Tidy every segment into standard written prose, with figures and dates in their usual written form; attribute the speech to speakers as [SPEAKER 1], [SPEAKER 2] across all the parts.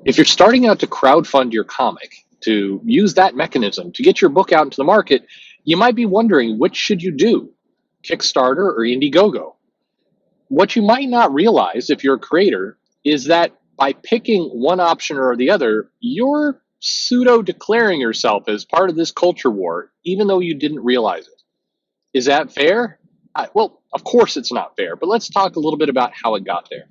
[SPEAKER 1] If you're starting out to crowdfund your comic, to use that mechanism to get your book out into the market, you might be wondering which should you do, Kickstarter or Indiegogo? What you might not realize if you're a creator is that by picking one option or the other, you're pseudo declaring yourself as part of this culture war, even though you didn't realize it. Is that fair? Well, of course it's not fair, but let's talk a little bit about how it got there.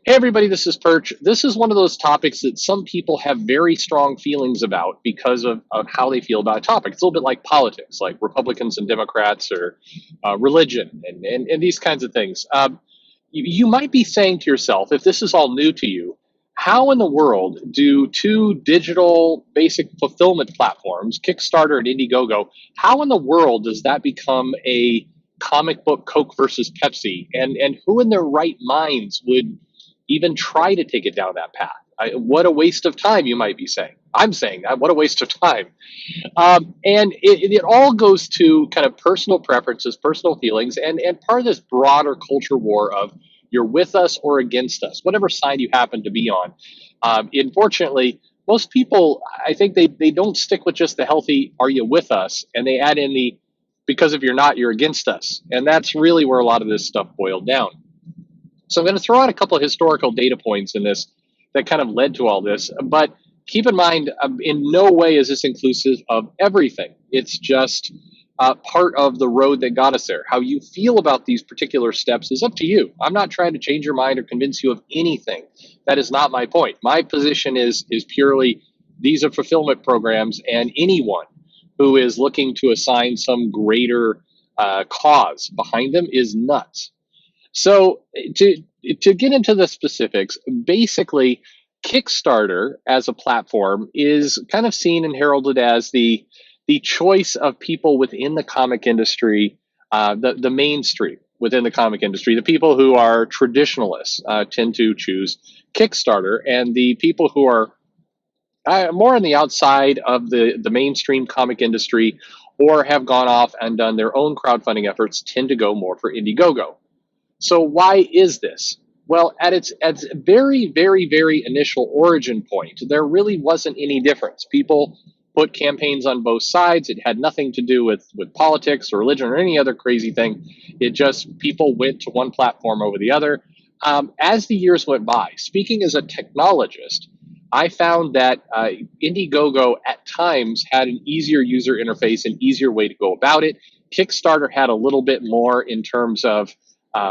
[SPEAKER 1] Hey, everybody, this is Perch. This is one of those topics that some people have very strong feelings about because of how they feel about a topic. It's a little bit like politics, like Republicans and Democrats, or religion, and these kinds of things. You might be saying to yourself, if this is all new to you, how in the world do two digital basic fulfillment platforms, Kickstarter and Indiegogo, how in the world does that become a comic book Coke versus Pepsi? And who in their right minds would even try to take it down that path? What a waste of time, you might be saying. I'm saying that. What a waste of time. And it all goes to kind of personal preferences, personal feelings, and part of this broader culture war of you're with us or against us, whatever side you happen to be on. Unfortunately, most people, I think they don't stick with just the healthy, are you with us? And they add in the, because if you're not, you're against us. And that's really where a lot of this stuff boiled down. So I'm going to throw out a couple of historical data points in this that kind of led to all this. But keep in mind, in no way is this inclusive of everything. It's just part of the road that got us there. How you feel about these particular steps is up to you. I'm not trying to change your mind or convince you of anything. That is not my point. My position is purely these are fulfillment programs, and anyone who is looking to assign some greater cause behind them is nuts. So to get into the specifics, basically, Kickstarter as a platform is kind of seen and heralded as the choice of people within the comic industry, the mainstream within the comic industry. The people who are traditionalists tend to choose Kickstarter, and the people who are more on the outside of the mainstream comic industry or have gone off and done their own crowdfunding efforts tend to go more for Indiegogo. So why is this? Well, at its very, very, very initial origin point, there really wasn't any difference. People put campaigns on both sides. It had nothing to do with politics or religion or any other crazy thing. It just, people went to one platform over the other. As the years went by, speaking as a technologist, I found that Indiegogo at times had an easier user interface, an easier way to go about it. Kickstarter had a little bit more in terms of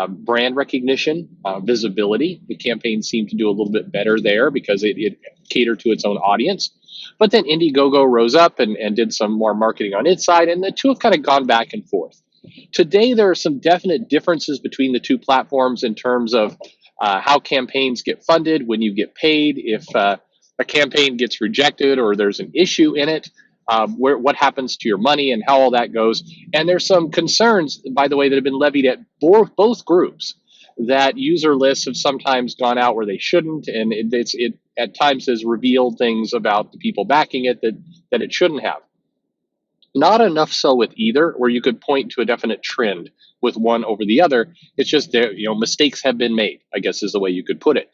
[SPEAKER 1] brand recognition, visibility. The campaign seemed to do a little bit better there because it catered to its own audience. But then Indiegogo rose up and did some more marketing on its side, and the two have kind of gone back and forth. Today, there are some definite differences between the two platforms in terms of how campaigns get funded, when you get paid, if a campaign gets rejected or there's an issue in it, what happens to your money and how all that goes. And there's some concerns, by the way, that have been levied at both groups, that user lists have sometimes gone out where they shouldn't, and it at times has revealed things about the people backing it that it shouldn't have. Not enough so with either, where you could point to a definite trend with one over the other. It's just there, mistakes have been made, I guess is the way you could put it.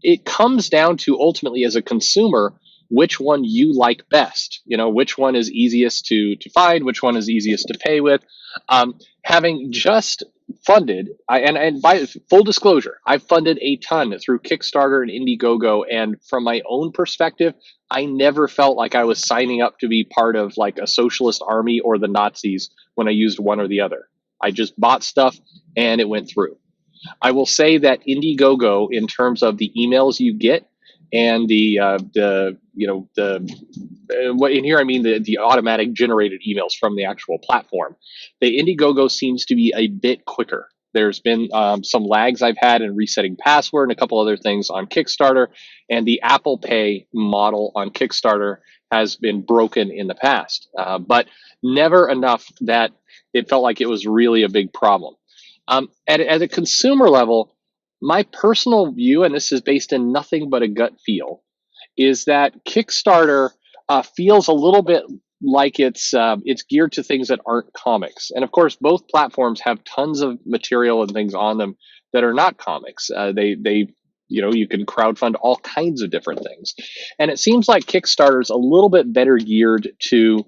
[SPEAKER 1] It comes down to ultimately, as a consumer, which one you like best, which one is easiest to find, which one is easiest to pay with. Having just funded, and by full disclosure, I've funded a ton through Kickstarter and Indiegogo, and from my own perspective, I never felt like I was signing up to be part of like a socialist army or the Nazis when I used one or the other. I just bought stuff and it went through. I will say that Indiegogo, in terms of the emails you get, and and here I mean the automatic generated emails from the actual platform. The Indiegogo seems to be a bit quicker. There's been some lags I've had in resetting password and a couple other things on Kickstarter, and the Apple Pay model on Kickstarter has been broken in the past, but never enough that it felt like it was really a big problem. At a consumer level, My personal view, and this is based in nothing but a gut feel, is that Kickstarter feels a little bit like it's geared to things that aren't comics. And of course, both platforms have tons of material and things on them that are not comics. They you can crowdfund all kinds of different things, and it seems like Kickstarter's a little bit better geared to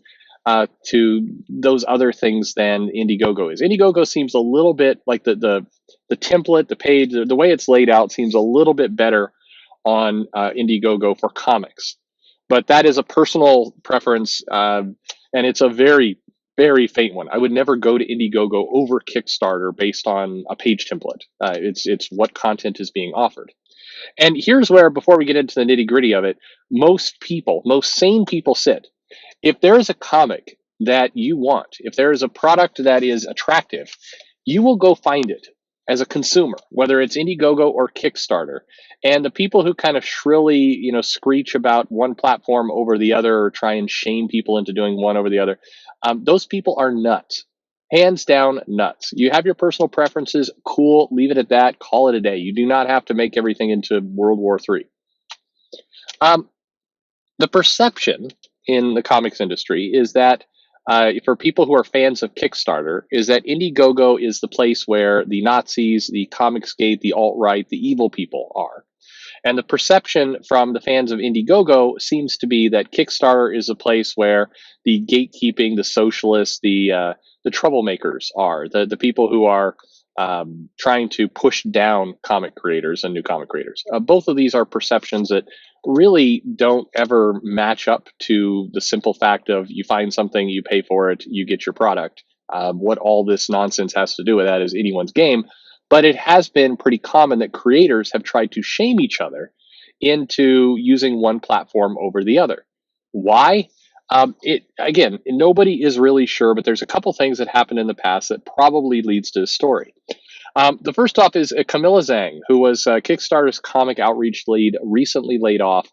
[SPEAKER 1] those other things than Indiegogo is. Indiegogo seems a little bit like the template, the page, the way it's laid out seems a little bit better on Indiegogo for comics. But that is a personal preference, and it's a very, very faint one. I would never go to Indiegogo over Kickstarter based on a page template. It's what content is being offered. And here's where, before we get into the nitty gritty of it, most people, most sane people sit. If there is a comic that you want, if there is a product that is attractive, you will go find it as a consumer, whether it's Indiegogo or Kickstarter. And the people who kind of shrilly, screech about one platform over the other or try and shame people into doing one over the other, those people are nuts. Hands down, nuts. You have your personal preferences, cool, leave it at that, call it a day. You do not have to make everything into World War III. The perception in the comics industry is that for people who are fans of Kickstarter, is that Indiegogo is the place where the Nazis, the Comicsgate, the alt-right, the evil people are. And the perception from the fans of Indiegogo seems to be that Kickstarter is a place where the gatekeeping, the socialists, the troublemakers are, the people who are trying to push down comic creators and new comic creators. Both of these are perceptions that really don't ever match up to the simple fact of you find something, you pay for it, you get your product. What all this nonsense has to do with that is anyone's game. But it has been pretty common that creators have tried to shame each other into using one platform over the other. Why? It again, nobody is really sure, but there's a couple things that happened in the past that probably leads to the story. The first off is Camilla Zhang, who was Kickstarter's comic outreach lead, recently laid off.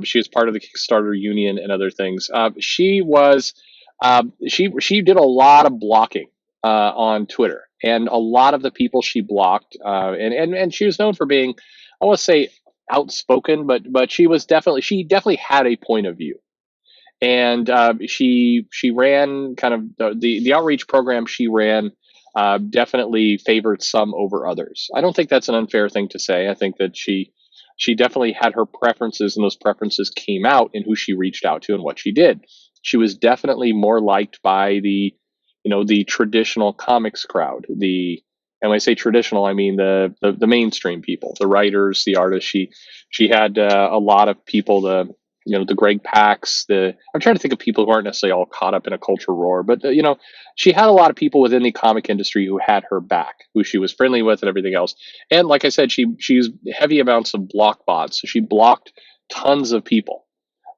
[SPEAKER 1] She was part of the Kickstarter union and other things. She did a lot of blocking on Twitter, and a lot of the people she blocked, and she was known for being, I want to say, outspoken, but she definitely had a point of view, and she ran kind of the outreach program she ran. Definitely favored some over others. I don't think that's an unfair thing to say. I think that she definitely had her preferences, and those preferences came out in who she reached out to and what she did. She was definitely more liked by the traditional comics crowd. And when I say traditional, I mean the mainstream people, the writers, the artists. She had a lot of people. The Greg Packs. I'm trying to think of people who aren't necessarily all caught up in a culture war, but she had a lot of people within the comic industry who had her back, who she was friendly with, and everything else. And like I said, she used heavy amounts of block bots, so she blocked tons of people.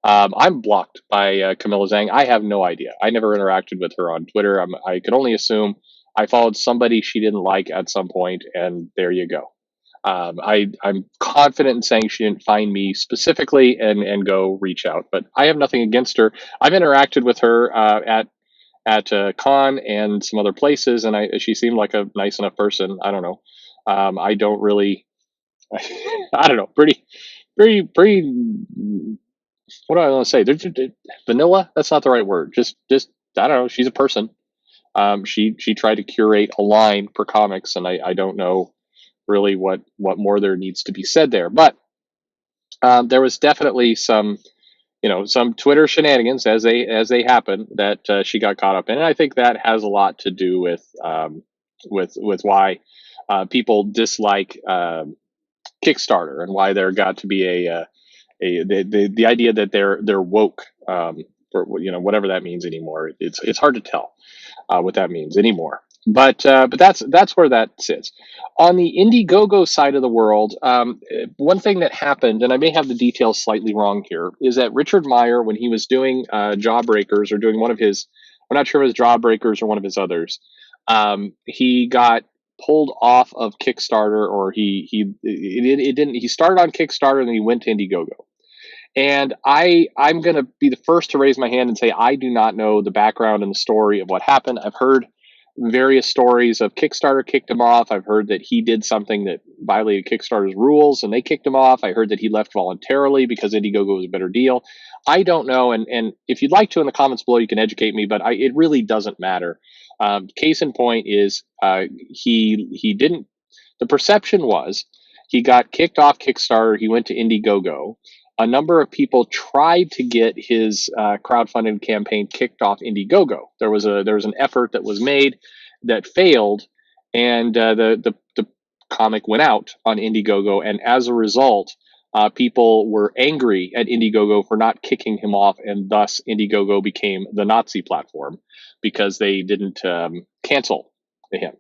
[SPEAKER 1] I'm blocked by Camilla Zhang. I have no idea. I never interacted with her on Twitter. I could only assume I followed somebody she didn't like at some point, and there you go. I'm confident in saying she didn't find me specifically and go reach out, but I have nothing against her. I've interacted with her at con and some other places, and she seemed like a nice enough person. I don't know. I don't really. I don't know. Pretty. What do I want to say? They're vanilla. That's not the right word. Just I don't know. She's a person. She tried to curate a line for comics, and I don't know really what more there needs to be said there. But there was definitely some Twitter shenanigans as they happen that she got caught up in, and I think that has a lot to do with why people dislike Kickstarter and why there got to be the idea that they're woke, for whatever that means anymore. It's hard to tell what that means anymore. But that's where that sits. On the Indiegogo side of the world, one thing that happened, and I may have the details slightly wrong here, is that Richard Meyer, when he was doing Jawbreakers, or doing one of his, I'm not sure if it was Jawbreakers or one of his others, he got pulled off of Kickstarter, or he started on Kickstarter and then he went to Indiegogo. And I'm gonna be the first to raise my hand and say I do not know the background and the story of what happened. I've heard various stories of Kickstarter kicked him off. I've heard that he did something that violated Kickstarter's rules and they kicked him off. I heard that he left voluntarily because Indiegogo was a better deal. I don't know. And if you'd like to in the comments below, you can educate me, but it really doesn't matter. Case in point is he didn't, the perception was he got kicked off Kickstarter. He went to Indiegogo. A number of people tried to get his crowdfunding campaign kicked off Indiegogo. There was an effort that was made that failed, and the comic went out on Indiegogo. And as a result, people were angry at Indiegogo for not kicking him off, and thus Indiegogo became the Nazi platform because they didn't cancel him.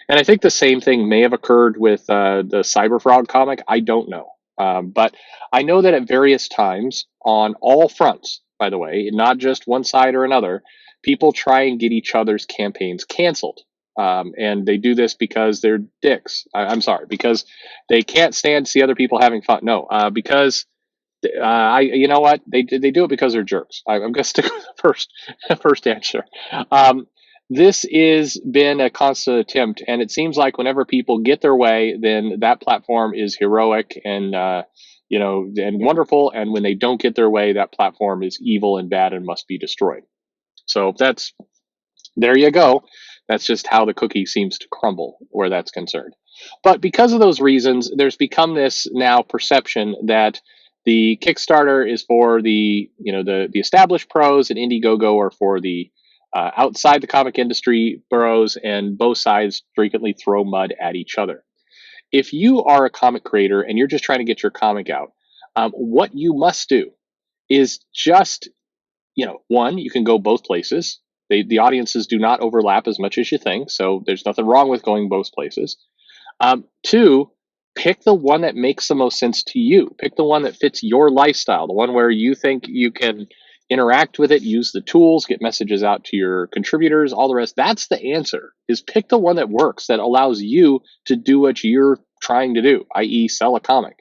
[SPEAKER 1] And I think the same thing may have occurred with the Cyberfrog comic. I don't know. But I know that at various times on all fronts, by the way, not just one side or another, people try and get each other's campaigns canceled. And they do this because they're dicks. I'm sorry, because they can't stand to see other people having fun. No, because you know what? They do it because they're jerks. I'm going to stick with the first answer. This has been a constant attempt, and it seems like whenever people get their way, then that platform is heroic and and wonderful. And when they don't get their way, that platform is evil and bad and must be destroyed. So there you go. That's just how the cookie seems to crumble where that's concerned. But because of those reasons, there's become this now perception that the Kickstarter is for the established pros, and Indiegogo are for the outside the comic industry bros, and both sides frequently throw mud at each other. If you are a comic creator and you're just trying to get your comic out, what you must do is just, one, you can go both places. The audiences do not overlap as much as you think, so there's nothing wrong with going both places. Two, pick the one that makes the most sense to you. Pick the one that fits your lifestyle, the one where you think you can interact with it, use the tools, get messages out to your contributors, all the rest. That's the answer, is pick the one that works, that allows you to do what you're trying to do, i.e. sell a comic.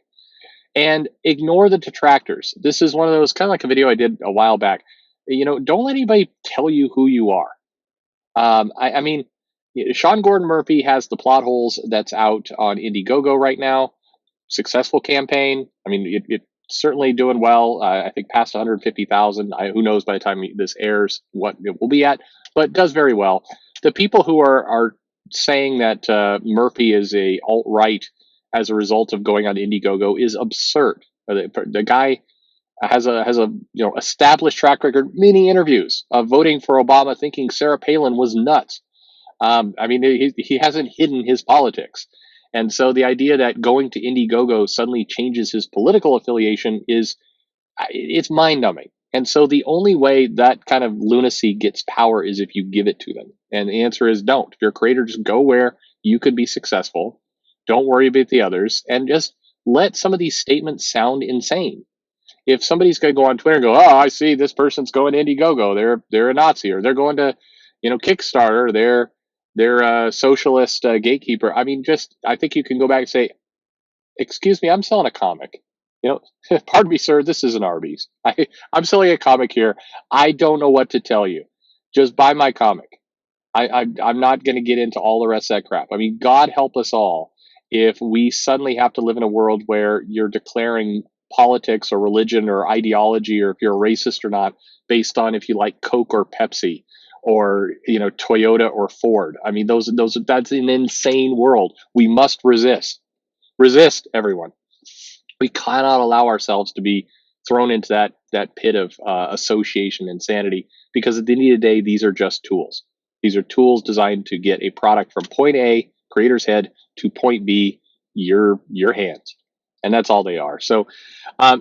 [SPEAKER 1] And ignore the detractors. This is one of those, kind of like a video I did a while back. Don't let anybody tell you who you are. I mean, Sean Gordon Murphy has the plot holes that's out on Indiegogo right now. Successful campaign. I mean, it's certainly doing well. I think past 150,000. Who knows by the time this airs what it will be at, but does very well. The people who are saying that Murphy is a alt-right as a result of going on Indiegogo is absurd. The guy has a established track record, many interviews of voting for Obama, thinking Sarah Palin was nuts. I mean, he hasn't hidden his politics. And so the idea that going to Indiegogo suddenly changes his political affiliation it's mind-numbing. And so the only way that kind of lunacy gets power is if you give it to them. And the answer is don't. If you're a creator, just go where you could be successful. Don't worry about the others, and just let some of these statements sound insane. If somebody's going to go on Twitter and go, "Oh, I see this person's going to Indiegogo. They're a Nazi," or they're going to, Kickstarter. They're a socialist gatekeeper. I mean, I think you can go back and say, "Excuse me, I'm selling a comic. Pardon me, sir. This isn't Arby's. I'm selling a comic here. I don't know what to tell you. Just buy my comic. I'm not going to get into all the rest of that crap. I mean, God help us all if we suddenly have to live in a world where you're declaring politics or religion or ideology, or if you're a racist or not, based on if you like Coke or Pepsi, or Toyota or Ford. I mean, that's an insane world. We must resist, everyone. We cannot allow ourselves to be thrown into that pit of association insanity, because at the end of the day, these are just tools. These are tools designed to get a product from point A, creator's head, to point B, your hands. And that's all they are. So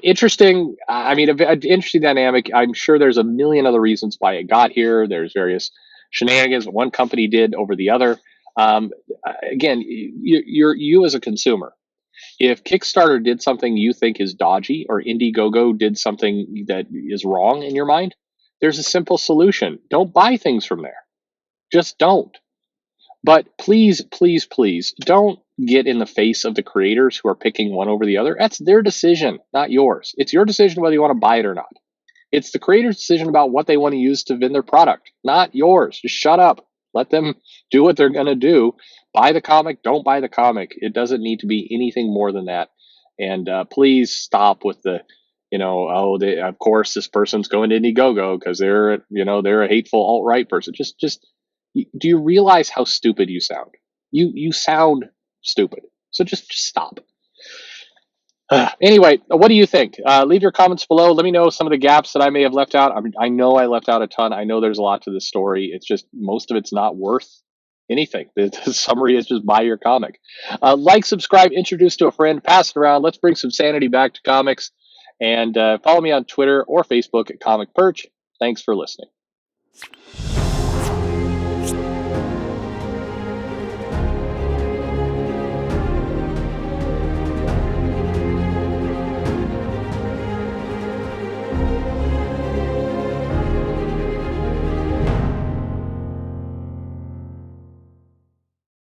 [SPEAKER 1] interesting. I mean, an interesting dynamic. I'm sure there's a million other reasons why it got here. There's various shenanigans that one company did over the other. Again, you as a consumer, if Kickstarter did something you think is dodgy, or Indiegogo did something that is wrong in your mind, there's a simple solution. Don't buy things from there. Just don't. But please, please, please don't get in the face of the creators who are picking one over the other. That's their decision, not yours. It's your decision whether you want to buy it or not. It's the creator's decision about what they want to use to vend their product, not yours. Just shut up. Let them do what they're going to do. Buy the comic, don't buy the comic. It doesn't need to be anything more than that. And please stop with the, oh, of course this person's going to Indiegogo because they're a hateful alt-right person. Just do you realize how stupid you sound? You sound stupid. So just stop. Anyway, what do you think? Leave your comments below. Let me know some of the gaps that I may have left out. I know I left out a ton. I know there's a lot to this story. It's just most of it's not worth anything. The summary is just buy your comic. Like, subscribe, introduce to a friend, pass it around. Let's bring some sanity back to comics. And follow me on Twitter or Facebook at Comic Perch. Thanks for listening.